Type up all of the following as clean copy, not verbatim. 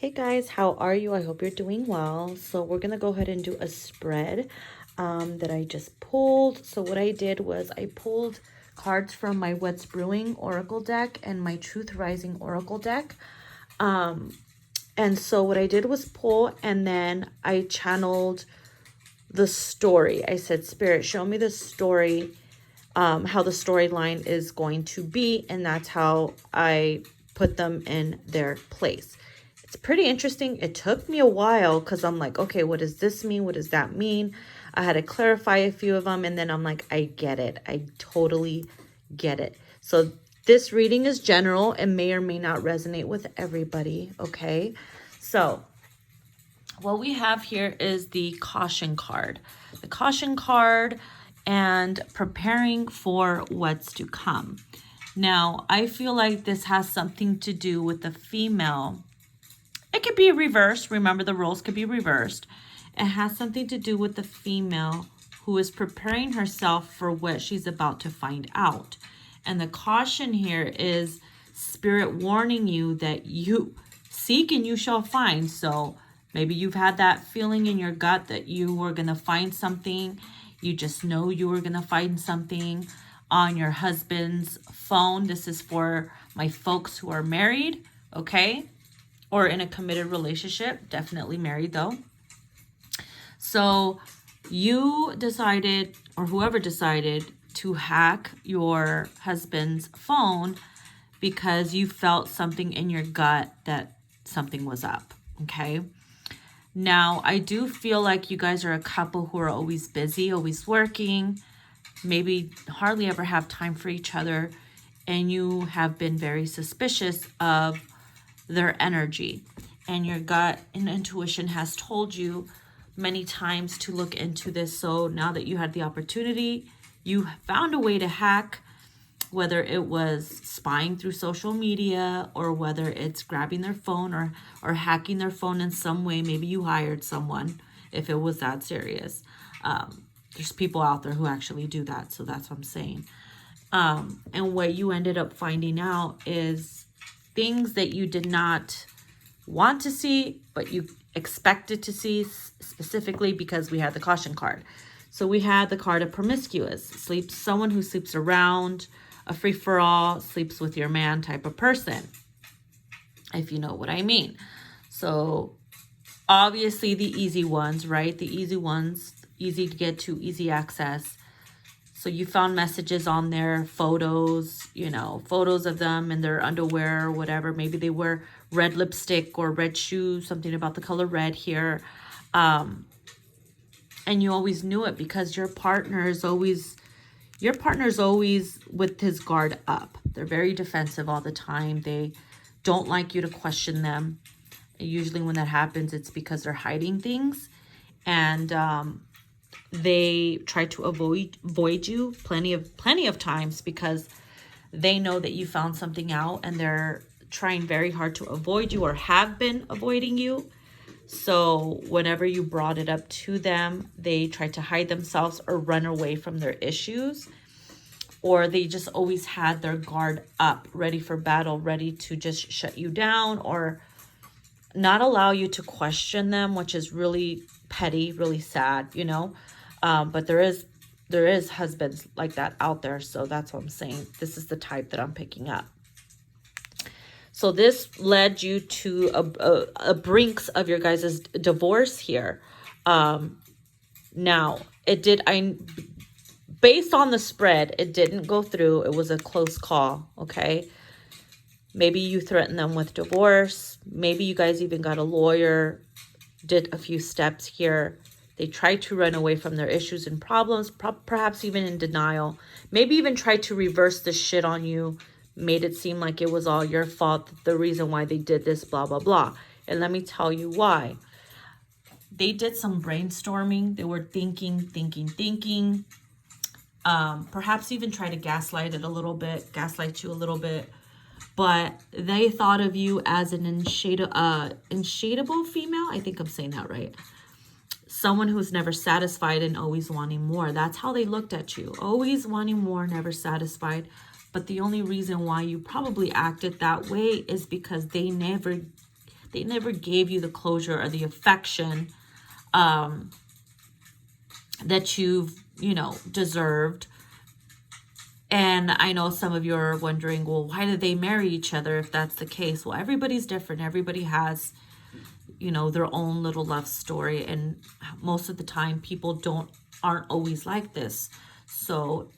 Hey guys, how are you? I hope you're doing well. So we're going to go ahead and do a spread that I just pulled. So what I did was I pulled cards from my What's Brewing Oracle deck and my Truth Rising Oracle deck. And so what I did was pull, and then I channeled the story. I said, Spirit, show me the story, how the storyline is going to be. And that's how I put them in their place. It's pretty interesting. It took me a while because I'm like, okay, what does this mean? What does that mean? I had to clarify a few of them, and then I'm like, I get it. I totally get it. So this reading is general and may or may not resonate with everybody, okay? So what we have here is the caution card. The caution card and preparing for what's to come. Now, I feel like this has something to do with the female. It could be reversed. Remember, the roles could be reversed. It has something to do with the female who is preparing herself for what she's about to find out. And the caution here is Spirit warning you that you seek and you shall find. So maybe you've had that feeling in your gut that you were going to find something. You just know you were going to find something on your husband's phone. This is for my folks who are married, okay? Or in a committed relationship, definitely married though. So you decided, or whoever decided, to hack your husband's phone because you felt something in your gut that something was up, okay? Now, I do feel like you guys are a couple who are always busy, always working, maybe hardly ever have time for each other, and you have been very suspicious of their energy, and your gut and intuition has told you many times to look into this. So now that you had the opportunity, you found a way to hack, whether it was spying through social media or whether it's grabbing their phone or hacking their phone in some way. Maybe you hired someone if it was that serious. There's people out there who actually do that, so that's what I'm saying. And what you ended up finding out is things that you did not want to see, but you expected to see, specifically because we had the caution card. So we had the card of promiscuous sleep, someone who sleeps around, a free-for-all, sleeps with your man type of person, if you know what I mean. So obviously the easy ones, right? The easy ones, easy to get to, easy access. So you found messages on there, photos, photos of them in their underwear or whatever. Maybe they wear red lipstick or red shoes, something about the color red here. And you always knew it because your partner is always with his guard up. They're very defensive all the time. They don't like you to question them. Usually when that happens, it's because they're hiding things. And they try to avoid you plenty of times because they know that you found something out, and they're trying very hard to avoid you or have been avoiding you. So whenever you brought it up to them, they tried to hide themselves or run away from their issues, or they just always had their guard up, ready for battle, ready to just shut you down or not allow you to question them, which is really petty, really sad, but there is husbands like that out there. So that's what I'm saying. This is the type that I'm picking up. So this led you to a brinks of your guys' divorce here. Now based on the spread, it didn't go through. It was a close call. Okay. Maybe you threatened them with divorce. Maybe you guys even got a lawyer, did a few steps here. They tried to run away from their issues and problems, perhaps even in denial. Maybe even tried to reverse the shit on you, made it seem like it was all your fault, the reason why they did this, blah, blah, blah. And let me tell you why. They did some brainstorming. They were thinking. Perhaps even try to gaslight you a little bit. But they thought of you as an insatiable female. I think I'm saying that right. Someone who's never satisfied and always wanting more. That's how they looked at you. Always wanting more, never satisfied. But the only reason why you probably acted that way is because they never They never gave you the closure or the affection that you've, deserved. And I know some of you are wondering, well, why did they marry each other if that's the case? Well, everybody's different. Everybody has, their own little love story. And most of the time, people aren't always like this. So,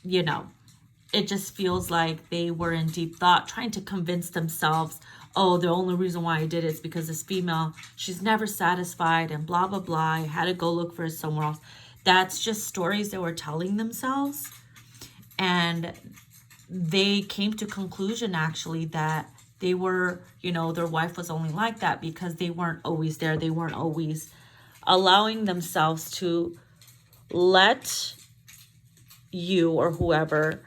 it just feels like they were in deep thought, trying to convince themselves, oh, the only reason why I did it is because this female, she's never satisfied and blah, blah, blah. I had to go look for it somewhere else. That's just stories they were telling themselves. And they came to conclusion, actually, that they were, their wife was only like that because they weren't always there. They weren't always allowing themselves to let you or whoever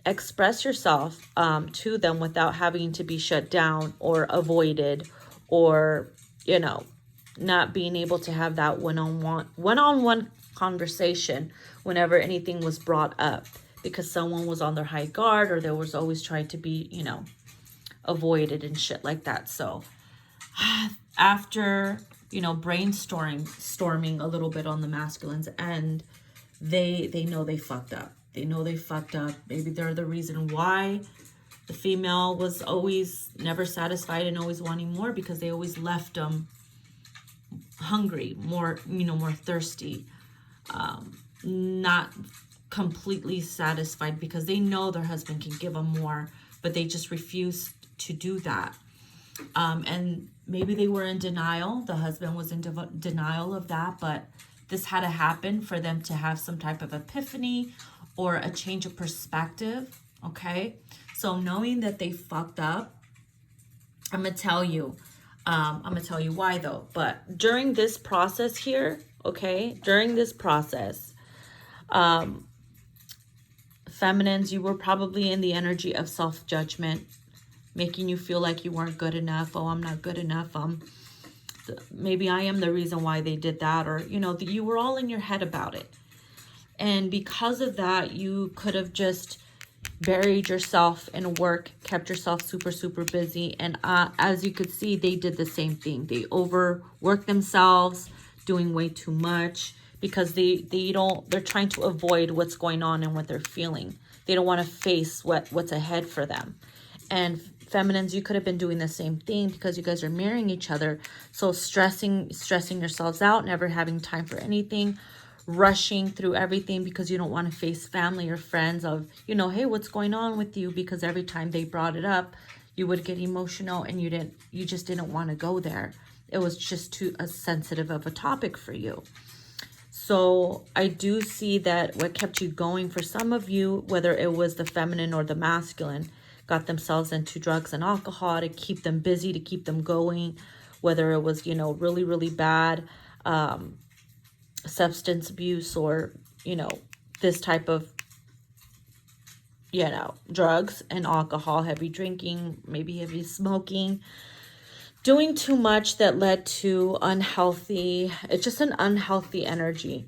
express yourself to them without having to be shut down or avoided, or not being able to have that one-on-one conversation whenever anything was brought up, because someone was on their high guard, or there was always trying to be avoided and shit like that. So after brainstorming a little bit on the masculine's end, they know they fucked up. They know they fucked up. Maybe they're the reason why the female was always never satisfied and always wanting more, because they always left them hungry, more thirsty, not completely satisfied, because they know their husband can give them more, but they just refuse to do that. And maybe they were in denial. The husband was in denial of that, but this had to happen for them to have some type of epiphany or a change of perspective, okay? So knowing that they fucked up, I'm going to tell you why though. But during this process here, okay, during this process, feminines, you were probably in the energy of self-judgment, making you feel like you weren't good enough. Oh, I'm not good enough. Maybe I am the reason why they did that, or, you were all in your head about it. And because of that, you could have just buried yourself in work, kept yourself super, super busy. And as you could see, they did the same thing. They overworked themselves, doing way too much, because they're trying to avoid what's going on and what they're feeling. They don't want to face what's ahead for them. And feminines, you could have been doing the same thing, because you guys are marrying each other. So stressing yourselves out, never having time for anything, rushing through everything because you don't want to face family or friends of, hey, what's going on with you? Because every time they brought it up, you would get emotional and you just didn't want to go there. It was just too sensitive of a topic for you. So I do see that what kept you going for some of you, whether it was the feminine or the masculine, got themselves into drugs and alcohol to keep them busy, to keep them going, whether it was, really, really bad substance abuse, or, this type of, drugs and alcohol, heavy drinking, maybe heavy smoking, doing too much that led to it's just an unhealthy energy.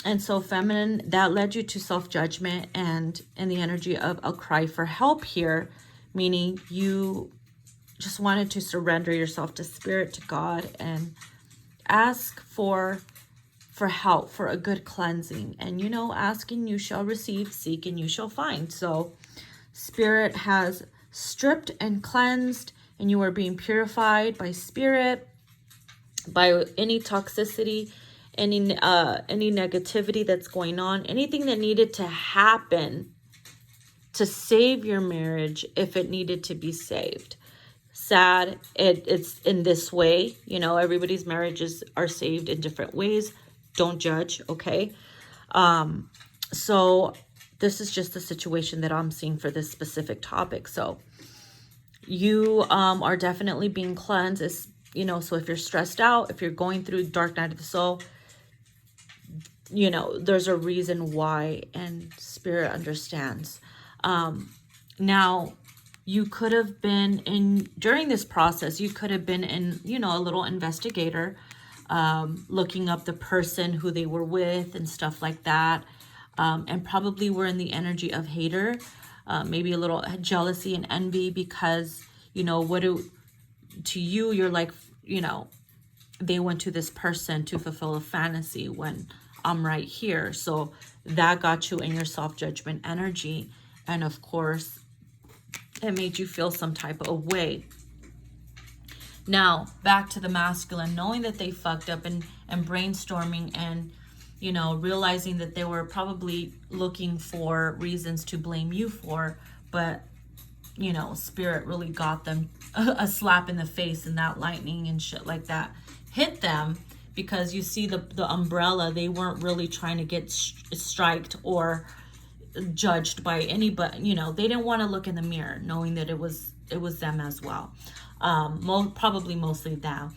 And so feminine, that led you to self-judgment and in the energy of a cry for help here, meaning you just wanted to surrender yourself to spirit, to God, and ask for help, for a good cleansing. And ask and you shall receive, seek and you shall find. So spirit has stripped and cleansed, and you are being purified by spirit, by any toxicity, any negativity that's going on, anything that needed to happen to save your marriage, if it needed to be saved. Sad, it's in this way. Everybody's marriages are saved in different ways. Don't judge, okay? So this is just the situation that I'm seeing for this specific topic. So you are definitely being cleansed. So if you're stressed out, if you're going through dark night of the soul, there's a reason why, and spirit understands. Now, you could have been during this process, you could have been in, a little investigator, looking up the person who they were with and stuff like that. And probably were in the energy of hater, maybe a little jealousy and envy, because, to you, you're like, you know, they went to this person to fulfill a fantasy when I'm right here. So that got you in your self-judgment energy. And of course, it made you feel some type of way. Now, back to the masculine, knowing that they fucked up and brainstorming and, you know, realizing that they were probably looking for reasons to blame you for, but, you know, spirit really got them a slap in the face, and that lightning and shit like that hit them, because you see the umbrella, they weren't really trying to get striked or judged by anybody. You know, they didn't want to look in the mirror knowing that it was them as well. Probably mostly them.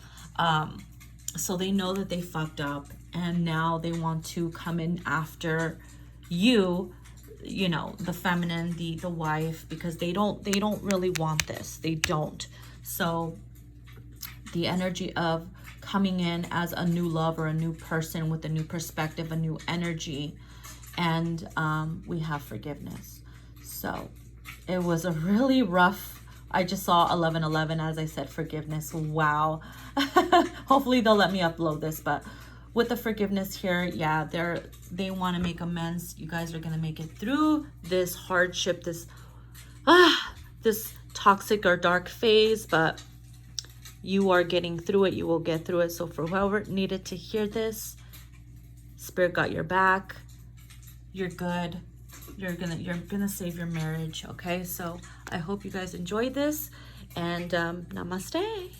So they know that they fucked up, and now they want to come in after you, you know, the feminine, the wife, because they don't really want this. They don't. So the energy of coming in as a new lover, a new person with a new perspective, a new energy, and we have forgiveness. So it was a really rough, I just saw 1111 as I said forgiveness. Wow. Hopefully they'll let me upload this, but with the forgiveness here, yeah, they want to make amends. You guys are going to make it through this hardship, this toxic or dark phase, but you are getting through it. You will get through it. So for whoever needed to hear this, Spirit got your back. You're good. You're gonna save your marriage. Okay, so I hope you guys enjoyed this, and namaste.